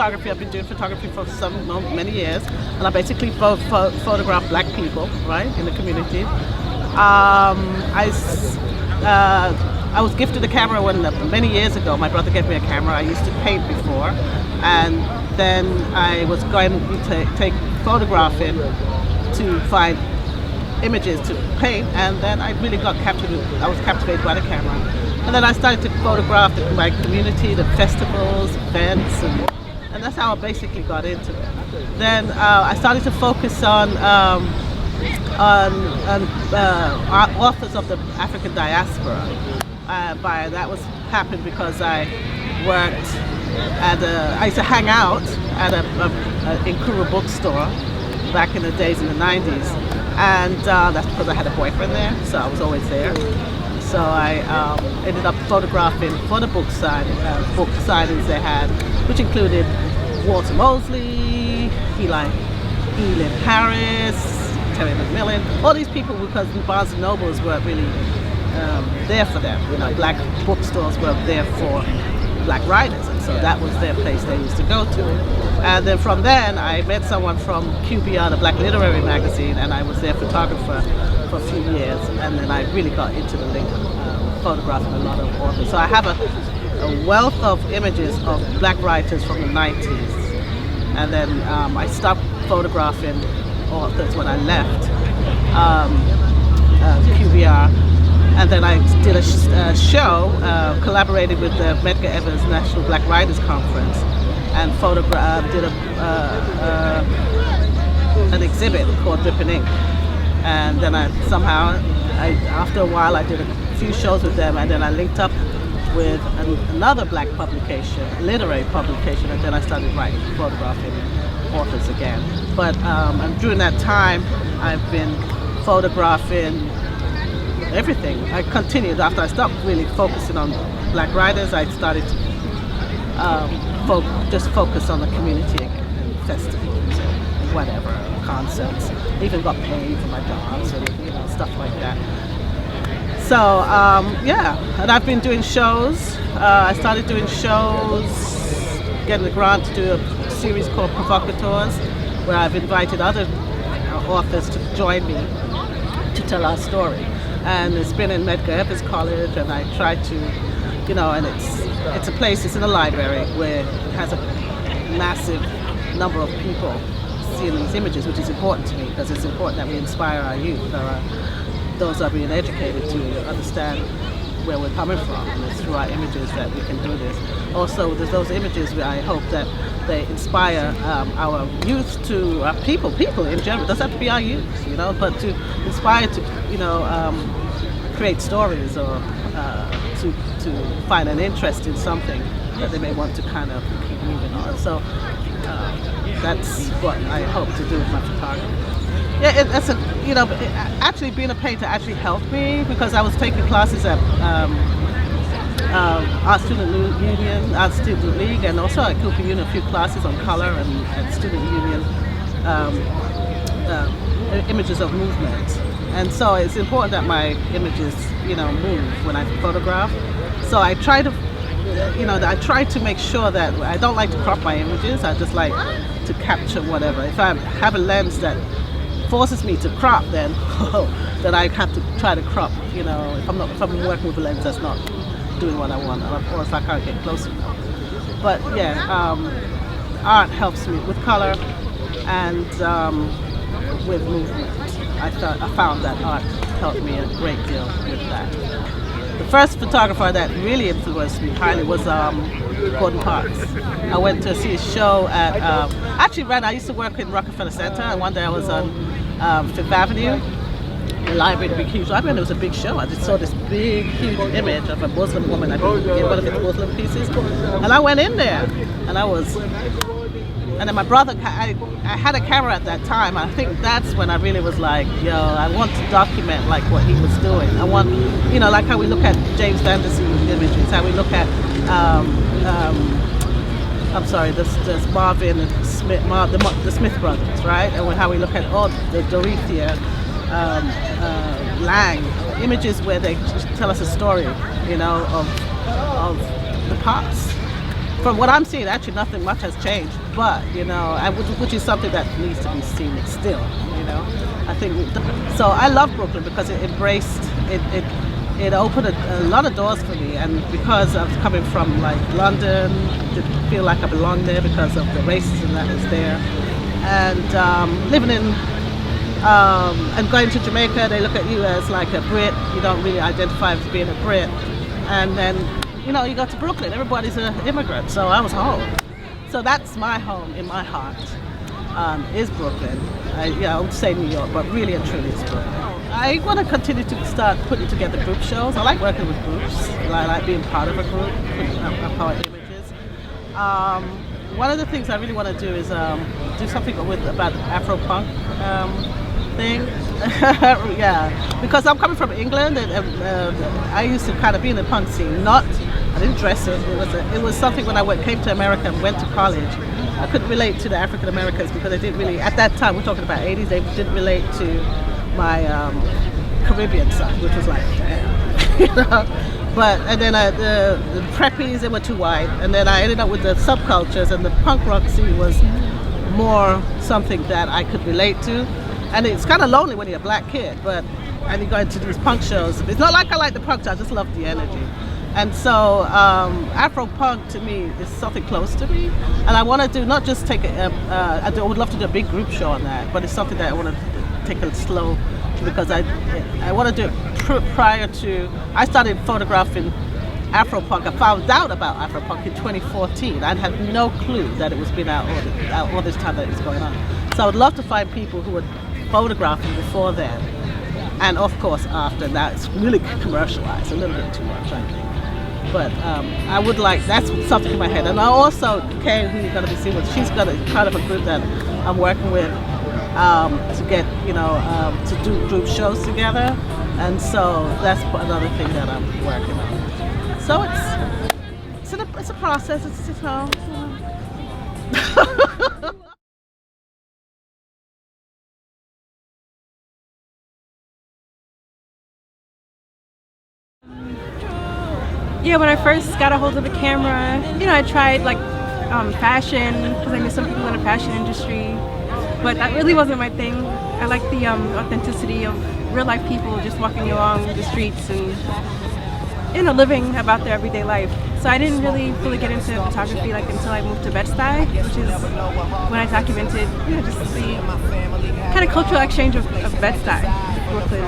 photography. I've been doing photography for many years, and I basically photograph black people, right, in the community. I was gifted a camera many years ago. My brother gave me a camera. I used to paint before, and then I was going to take photographing to find images to paint, and then I really got captured. I was captivated by the camera, and then I started to photograph my community, the festivals, events, and that's how I basically got into it. Then I started to focus on authors of the African diaspora. That was happened because I worked I used to hang out at a Nkuru bookstore back in the days in the 90s, and that's because I had a boyfriend there, so I was always there. So I ended up photographing for the book signings they had, which included Walter Mosley, Elin Harris, Terry McMillan, all these people, because the Barnes & Nobles were really there for them. You know, black bookstores were there for black writers, and so that was their place they used to go to. And then from then I met someone from QBR, the Black Literary Magazine, and I was their photographer for a few years, and then I really got into the link photographing a lot of authors. So I have a wealth of images of black writers from the 90s, and then I stopped photographing authors when I left QBR. And then I did a show, collaborated with the Medgar Evers National Black Writers Conference, and did an exhibit called Dripping Ink. And then after a while, I did a few shows with them, and then I linked up with another black publication, literary publication, and then I started photographing authors again. But and during that time, I've been photographing everything. I continued after I stopped really focusing on black writers. I started to just focus on the community again, and festivals and whatever, concerts. I even got paid for my jobs and stuff like that. So and I've been doing shows. I started doing shows, getting a grant to do a series called Provocateurs, where I've invited other authors to join me to tell our story. And it's been in Medgar Evers College, and I try to, and it's a place, it's in a library where it has a massive number of people seeing these images, which is important to me, because it's important that we inspire our youth, those that are being educated, to understand where we're coming from, and it's through our images that we can do this. Also, there's those images where I hope that they inspire our youth to people in general. It doesn't have to be our youth, but to inspire to create stories, or to find an interest in something that they may want to kind of keep moving on. So that's what I hope to do with my photography. Yeah, actually being a painter actually helped me, because I was taking classes at Art Student Union, Art Student League, and also at Cooper Union, a few classes on color and Student Union images of movement. And so it's important that my images, move when I photograph. So I try to, make sure that I don't like to crop my images. I just like to capture whatever. If I have a lens that forces me to crop, then I have to try to crop. If I'm working with a lens that's not doing what I want, or if I can't get close enough. But art helps me with color and with movement. I found that art helped me a great deal with that. The first photographer that really influenced me highly was Gordon Parks. I went to see a show at, I used to work in Rockefeller Center, and one day I was on Fifth Avenue, the library, the big huge library, and there was a big show. I just saw this big huge image of a Muslim woman, I think in one of its Muslim pieces, and I went in there, and then my brother, I had a camera at that time. I think that's when I really was like, I want to document like what he was doing. I want, like how we look at James Vandersee's images, how we look at, there's Marvin and Smith, the Smith brothers, right? And how we look at all the Dorothea, Lang, images where they tell us a story, of the past. from what I'm seeing, actually nothing much has changed. But which is something that needs to be seen still. I think so. I love Brooklyn because it embraced it opened a lot of doors for me, and because I was coming from like London, didn't feel like I belonged there because of the racism that was there, and living in and going to Jamaica, they look at you as like a Brit. You don't really identify as being a Brit, and then you go to Brooklyn, everybody's an immigrant, so I was home. So that's my home in my heart, is Brooklyn. I would say New York, but really and truly it's Brooklyn. I want to continue to start putting together group shows. I like working with groups. I like being part of a group, putting up our images. One of the things I really want to do is do something about Afro-punk thing. Yeah, because I'm coming from England, and I used to kind of be in the punk scene. I didn't dress it. It was something when I came to America and went to college. I couldn't relate to the African Americans because they didn't really, at that time, we're talking about 80s, they didn't relate to my Caribbean side, which was like, damn, But and then the preppies, they were too white, and then I ended up with the subcultures, and the punk rock scene was more something that I could relate to. And it's kind of lonely when you're a black kid, and you go into these punk shows. It's not like I like the punk show, I just love the energy. And so Afro-punk to me is something close to me. And I want to do, not just take I would love to do a big group show on that, but it's something that I want to take it slow, because I want to do it prior to, I started photographing Afro-punk. I found out about Afro-punk in 2014. I had no clue that it was been out all this time that it was going on. So I would love to find people who would photograph me before then, and of course after. Now it's really commercialized, a little bit too much, I think. But I would like, that's something in my head. And I also, Kay, who you're going to be seeing with, she's got a part of a group that I'm working with to get, to do group shows together. And so that's another thing that I'm working on. So it's a process. Yeah, when I first got a hold of the camera, I tried like fashion, because I knew some people in the fashion industry, but that really wasn't my thing. I like the authenticity of real life people just walking along the streets and living about their everyday life. So I didn't really fully get into photography until I moved to Bed-Stuy, which is when I documented just the kind of cultural exchange of Bed-Stuy, Brooklyn.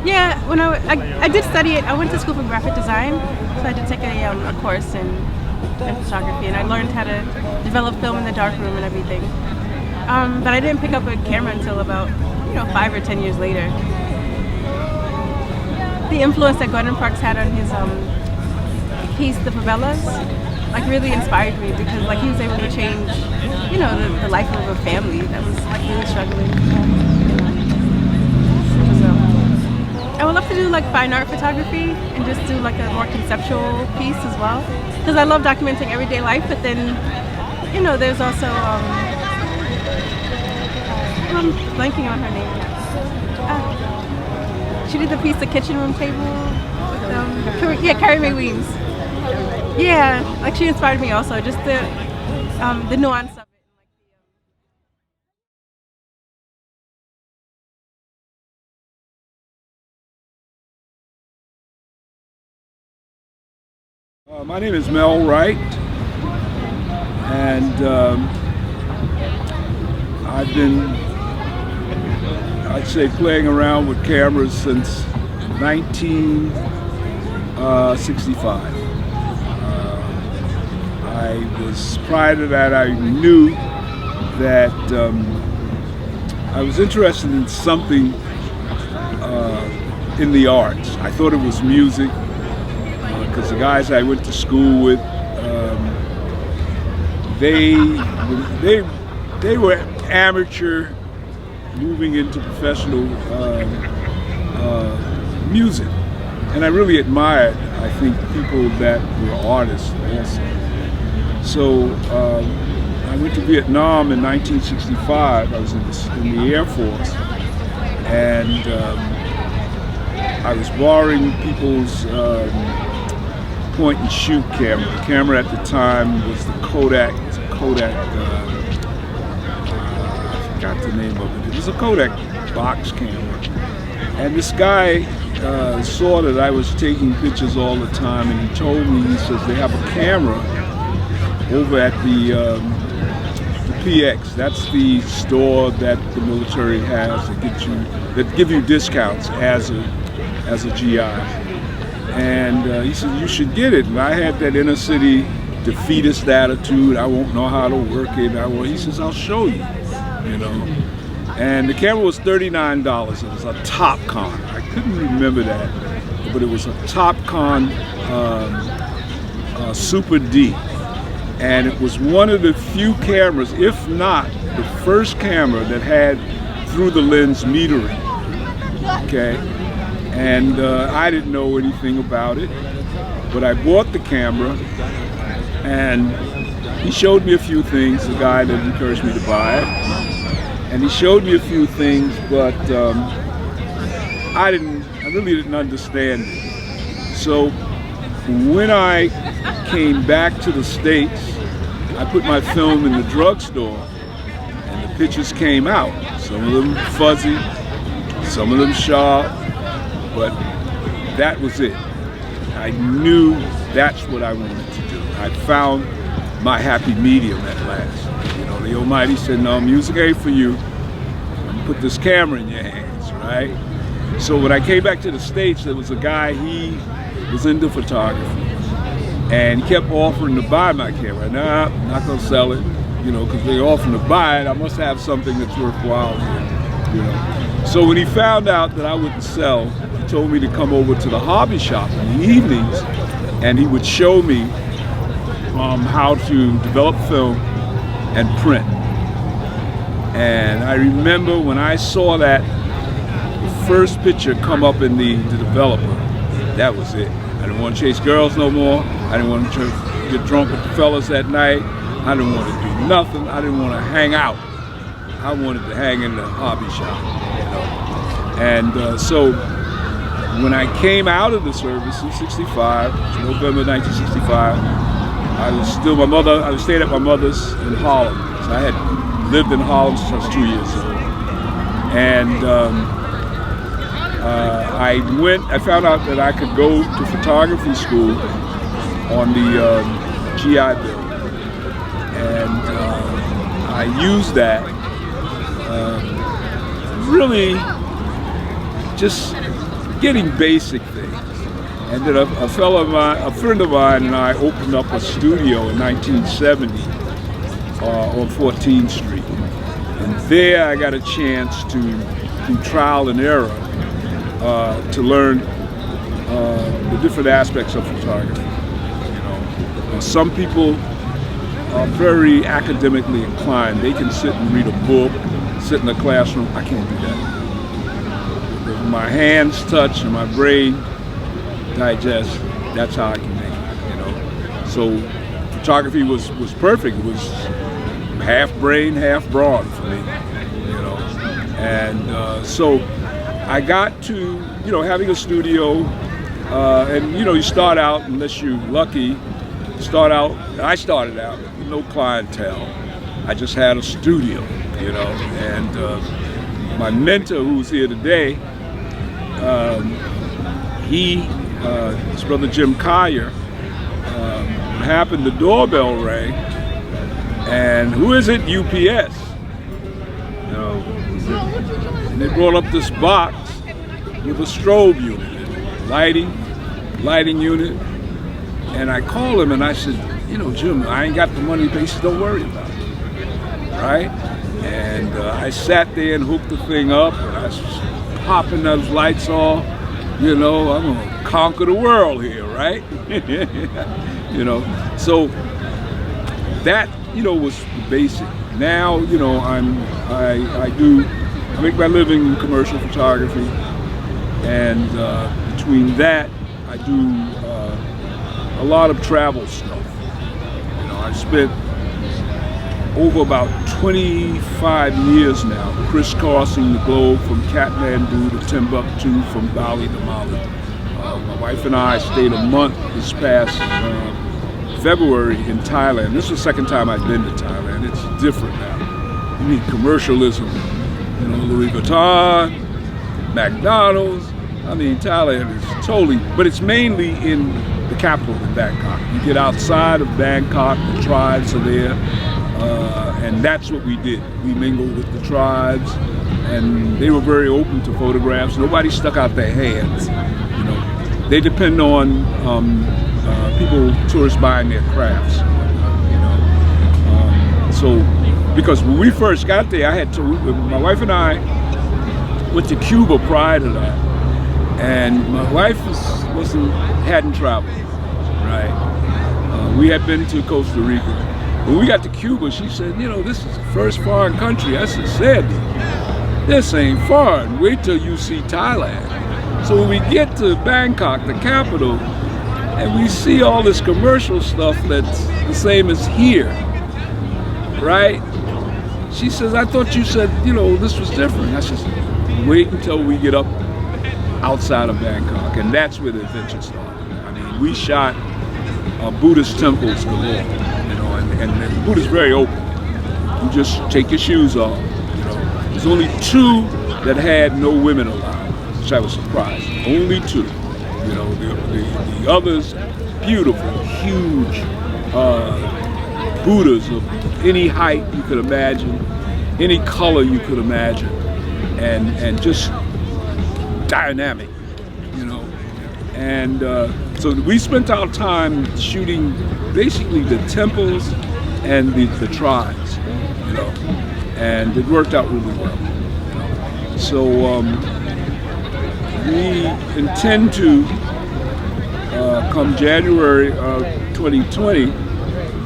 Yeah, when I did study it. I went to school for graphic design, so I did take a course in photography, and I learned how to develop film in the darkroom and everything. But I didn't pick up a camera until about 5 or 10 years later. The influence that Gordon Parks had on his piece, The Favelas, really inspired me, because he was able to change the life of a family that was really struggling. I would love to do fine art photography and just do a more conceptual piece as well, because I love documenting everyday life. But then, there's also I'm blanking on her name. She did the piece, The Kitchen Room Table. With, Carrie Mae Weems. Yeah, she inspired me also. Just the nuance of it. My name is Mel Wright, and I've been, I'd say, playing around with cameras since 1965. Prior to that, I knew that I was interested in something in the arts. I thought it was music, because the guys I went to school with, they were amateur, moving into professional music, and I really admired, I think, people that were artists also. So I went to Vietnam in 1965. I was in the Air Force, and I was borrowing people's point and shoot camera. The camera at the time was the Kodak. It's a Kodak. I forgot the name of it. It was a Kodak box camera. And this guy saw that I was taking pictures all the time, and he told me, he says, they have a camera over at the PX. That's the store that the military has that give you discounts as a GI. And he said, you should get it. And I had that inner city defeatist attitude. I won't know how to work it. He says, I'll show you, you know. And the camera was $39. It was a Topcon. I couldn't remember that, but it was a Topcon Super D. And it was one of the few cameras, if not the first camera, that had through the lens metering. Okay, and I didn't know anything about it, but I bought the camera, and he showed me a few things. The guy that encouraged me to buy it, and he showed me a few things, but I really didn't understand it. So when I came back to the States, I put my film in the drugstore, and the pictures came out. Some of them fuzzy, some of them sharp, but that was it. I knew that's what I wanted to do. I found my happy medium at last. You know, the Almighty said, no, music ain't for you. Put this camera in your hands, right? So when I came back to the States, there was a guy, he was into photography, and he kept offering to buy my camera. Nah, I'm not gonna sell it, you know, because they're offering to buy it. I must have something that's worthwhile here, you know. So when he found out that I wouldn't sell, he told me to come over to the hobby shop in the evenings, and he would show me how to develop film and print. And I remember when I saw that the first picture come up in the developer, that was it. I didn't want to chase girls no more. I didn't want to get drunk with the fellas at night. I didn't want to do nothing. I didn't want to hang out. I wanted to hang in the hobby shop, you know. And so when I came out of the service in '65, November 1965, I was staying at my mother's in Harlem. So I had lived in Harlem since I was 2 years old. And I found out that I could go to photography school on the GI Bill. And I used that really just getting basic things. And then a friend of mine and I opened up a studio in 1970 on 14th Street. And there I got a chance to, through trial and error, to learn the different aspects of photography. You know, some people are very academically inclined. They can sit and read a book, sit in a classroom. I can't do that. If my hands touch and my brain digest, that's how I can make it, you know. So photography was perfect. It was half brain, half brawn for me, you know. And so I got to, you know, having a studio, and you know, you start out, unless you're lucky, I started out with no clientele. I just had a studio, you know, and my mentor, who's here today, his brother Jim Collier, happened the doorbell rang, and who is it? UPS. You know, and they brought up this box with a strobe unit, lighting unit, and I called him and I said, you know, Jim, I ain't got the money to pay. He said, don't worry about it, right? And I sat there and hooked the thing up, and I was popping those lights off. You know, I'm gonna conquer the world here, right? You know, so that, you know, was the basic. Now, you know, I make my living in commercial photography, and between that, I do a lot of travel stuff. You know, I've spent over about 25 years now crisscrossing the globe from Kathmandu to Timbuktu, from Bali to Mali, My wife and I stayed a month this past February in Thailand. This is the second time I've been to Thailand. It's different now. You need commercialism, Louis Vuitton, McDonald's. I mean, Thailand is totally, but it's mainly in the capital in Bangkok. You get outside of Bangkok, the tribes are there, and that's what we did. We mingled with the tribes, and they were very open to photographs. Nobody stuck out their hands. They depend on people, tourists buying their crafts. So, because when we first got there, my wife and I went to Cuba prior to that, and my wife hadn't traveled, right? We had been to Costa Rica. When we got to Cuba, she said, this is the first foreign country. I said, Sandy, this ain't foreign. Wait till you see Thailand. So when we get to Bangkok, the capital, and we see all this commercial stuff that's the same as here, right? She says, I thought you said, this was different. I said, wait until we get up outside of Bangkok, and that's where the adventure started. I mean, we shot Buddhist temples galore, and Buddha's very open. You just take your shoes off. There's only 2 that had no women allowed, which I was surprised. Only 2. The others, beautiful, huge Buddhas of any height you could imagine, any color you could imagine, and just dynamic, And so we spent our time shooting basically the temples and the tribes, and it worked out really well. So we intend to, come January of 2020,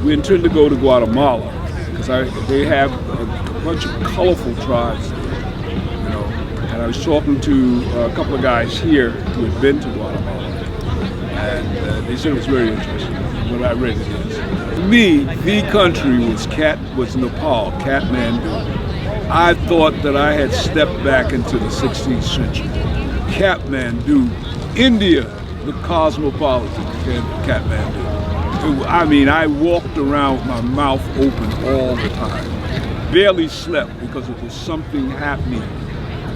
we intend to go to Guatemala, because they have a bunch of colorful tribes there, And I was talking to a couple of guys here who had been to Guatemala, and they said it was very interesting. What I read it is. For me, the country was Nepal, Kathmandu. I thought that I had stepped back into the 16th century. Kathmandu, India, the cosmopolitan Kathmandu. I mean, I walked around with my mouth open all the time. Barely slept because it was something happening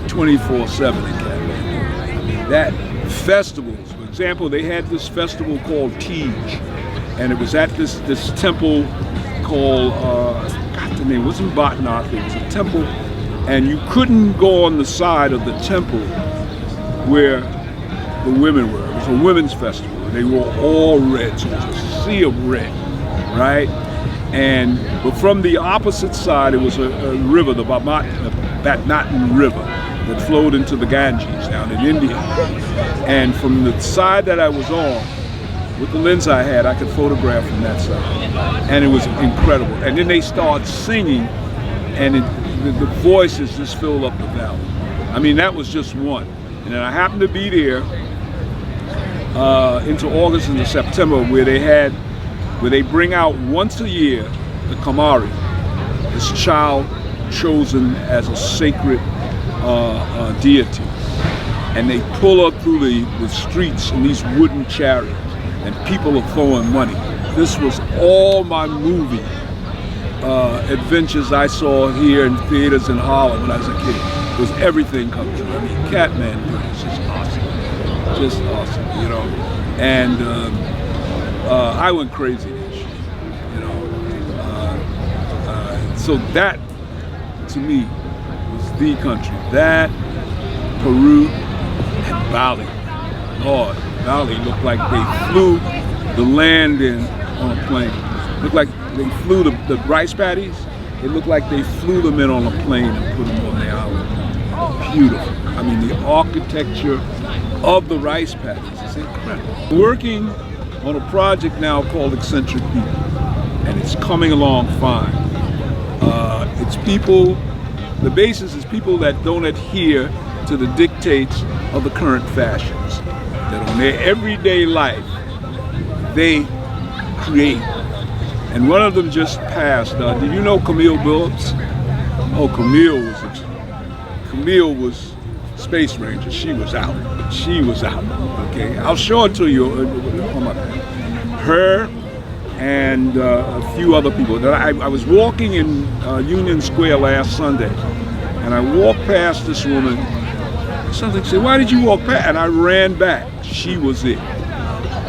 24/7 in Kathmandu. I mean, that festivals, for example, they had this festival called Tej, and it was at this temple called, I forgot the name, it wasn't Bhatnath, it was a temple, and you couldn't go on the side of the temple where the women were. It was a women's festival. They wore all red, so it was a sea of red, right? But from the opposite side, it was a river, the Bhatnath River, that flowed into the Ganges down in India. And from the side that I was on, with the lens I had, I could photograph from that side. And it was incredible. And then they started singing, and the voices just filled up the valley. I mean, that was just one. And then I happened to be there into August and September, where they bring out once a year the Kamari, this child chosen as a sacred deity, and they pull her through the streets in these wooden chariots, and people are throwing money. This was all my movie adventures I saw here in theaters in Harlem when I was a kid. It was everything come true. I mean, Kathmandu was just awesome, And I went crazy this year, So that, to me, was the country. That, Peru, and Bali. Lord, Bali looked like they flew the land in on a plane. Looked like they flew the rice paddies. It looked like they flew them in on a plane and put them on the island. Beautiful. I mean, the architecture of the rice paddies is incredible. Working on a project now called Eccentric People, and it's coming along fine. It's people, the basis is people that don't adhere to the dictates of the current fashions, that on their everyday life, they create. And one of them just passed. Did you know Camille Billups? Oh, Camille was Space Ranger. She was out. She was out. Okay, I'll show it to you. Her and a few other people. I was walking in Union Square last Sunday, and I walked past this woman. Something said, "Why did you walk past?" And I ran back. She was it.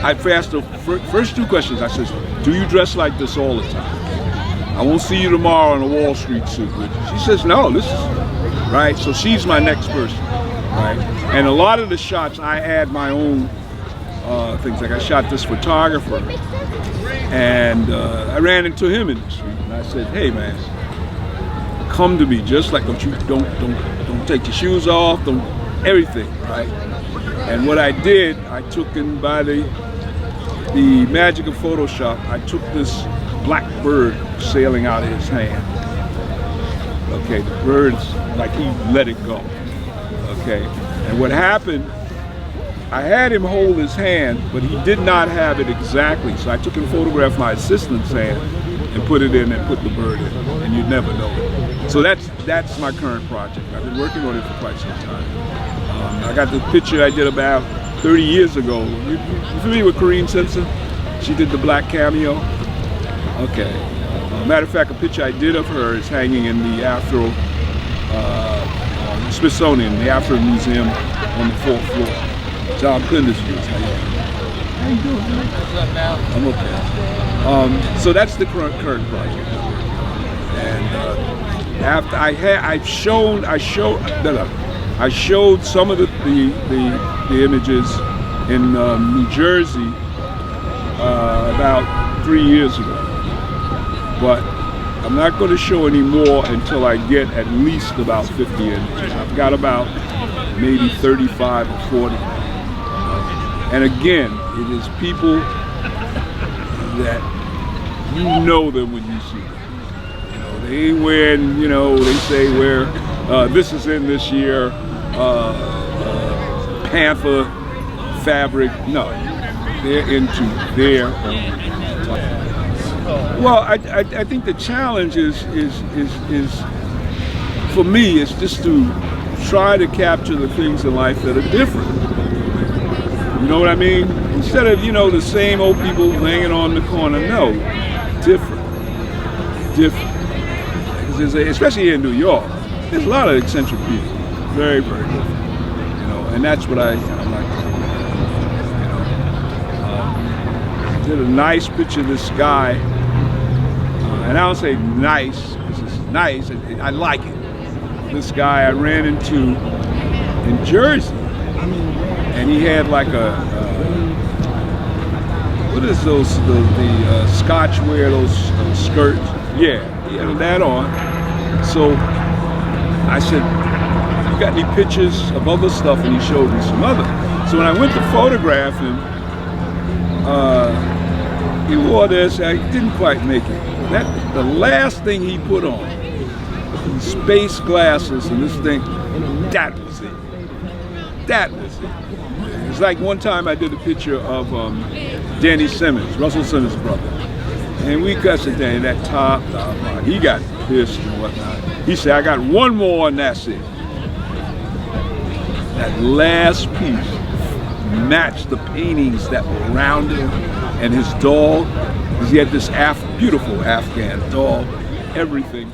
I asked her first two questions. I said, "Do you dress like this all the time? I won't see you tomorrow in a Wall Street suit." She says, "No, this is right." So she's my next person, right? And a lot of the shots, I add my own things. Like I shot this photographer, and I ran into him in the street, and I said, "Hey, man, come to me. Just like don't take your shoes off. Don't everything, right?" And what I did, I took him by the magic of Photoshop. I took this black bird sailing out of his hand. Okay, the bird's like he let it go. Okay, and what happened, I had him hold his hand, but he did not have it exactly. So I took and photographed my assistant's hand and put it in and put the bird in, and you'd never know it. So that's my current project. I've been working on it for quite some time. I got the picture I did about 30 years ago. You familiar with Corinne Simpson? She did the black cameo. Okay. Matter of fact, a picture I did of her is hanging in the Afro Smithsonian, the Afro Museum on the 4th floor. John Pinder's views. How you doing, man? What's up now? I'm okay. So that's the current project. And after I showed some of the images in New Jersey about 3 years ago, but I'm not going to show any more until I get at least about 50 images. I've got about maybe 35 or 40. And again, it is people that you know them when you see them. You know, they ain't wearing, you know, they say where this is in this year, Panther fabric. No, they're into their own. Well, I think the challenge is for me is just to try to capture the things in life that are different. You know what I mean? Instead of, you know, the same old people hanging on the corner. No, different. Because especially here in New York, there's a lot of eccentric people. Very, very different. You know, and that's what I like to do. You know, I did a nice picture of this guy, and I don't say nice. This is nice. I like it. This guy I ran into in Jersey. And he had like what is those, the Scotch wear, those skirts? Yeah, he had that on. So I said, "You got any pictures of other stuff?" And he showed me some other. So when I went to photograph him, he wore this. I didn't quite make it. The last thing he put on, these space glasses and this thing, that was it. That was it. It's like one time I did a picture of Danny Simmons, Russell Simmons' brother. And we cut it down, that top. He got pissed and whatnot. He said, "I got one more and that's it." That last piece matched the paintings that were around him and his dog. He had this beautiful Afghan dog, everything.